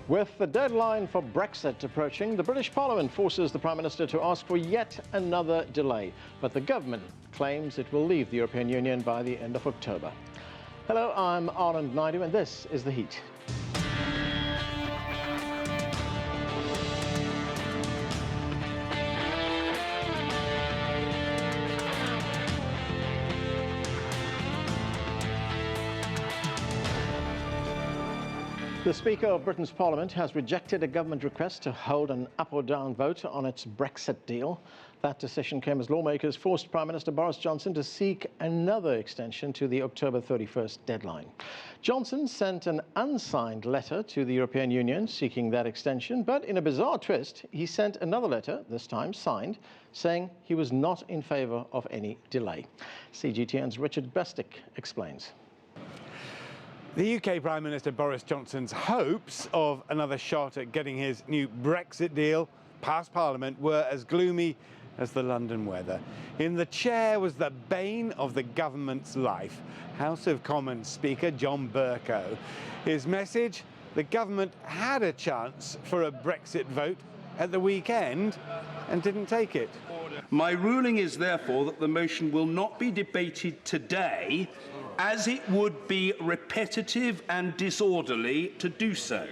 With the deadline for Brexit approaching, the British Parliament forces the Prime Minister to ask for yet another delay. But the government claims it will leave the European Union by the end of October. Hello, I'm Anand Naidu, and this is The Heat. The Speaker of Britain's Parliament has rejected a government request to hold an up or down vote on its Brexit deal. That decision came as lawmakers forced Prime Minister Boris Johnson to seek another extension to the October 31st deadline. Johnson sent an unsigned letter to the European Union seeking that extension, but in a bizarre twist, he sent another letter, this time signed, saying he was not in favour of any delay. CGTN's Richard Bestic explains. The UK Prime Minister Boris Johnson's hopes of another shot at getting his new Brexit deal past Parliament were as gloomy as the London weather. In the chair was the bane of the government's life, House of Commons Speaker John Bercow. His message: the government had a chance for a Brexit vote at the weekend and didn't take it. My ruling is therefore that the motion will not be debated today, as it would be repetitive and disorderly to do so.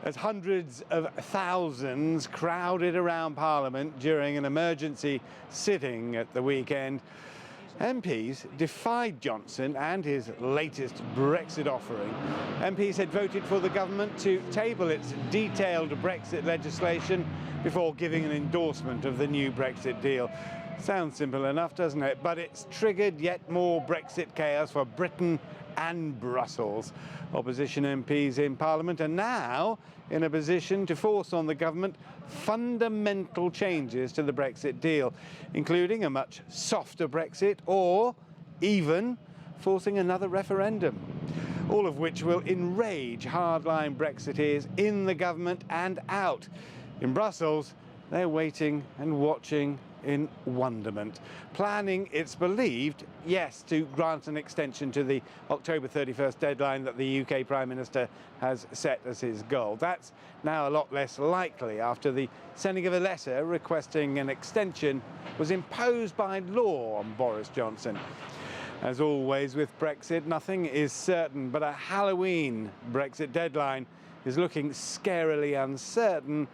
As hundreds of thousands crowded around Parliament during an emergency sitting at the weekend, MPs defied Johnson and his latest Brexit offering. MPs had voted for the government to table its detailed Brexit legislation before giving an endorsement of the new Brexit deal. Sounds simple enough, doesn't it? But it's triggered yet more Brexit chaos for Britain and Brussels. Opposition MPs in Parliament are now in a position to force on the government fundamental changes to the Brexit deal, including a much softer Brexit or even forcing another referendum. All of which will enrage hardline Brexiteers in the government and out. In Brussels, they're waiting and watching in wonderment, planning, it's believed, yes, to grant an extension to the October 31st deadline that the UK Prime Minister has set as his goal. That's now a lot less likely after the sending of a letter requesting an extension was imposed by law on Boris Johnson. As always with Brexit, nothing is certain, but a Halloween Brexit deadline is looking scarily uncertain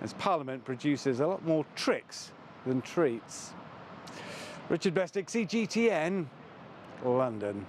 as Parliament produces a lot more tricks than treats. Richard Bestic, CGTN, London.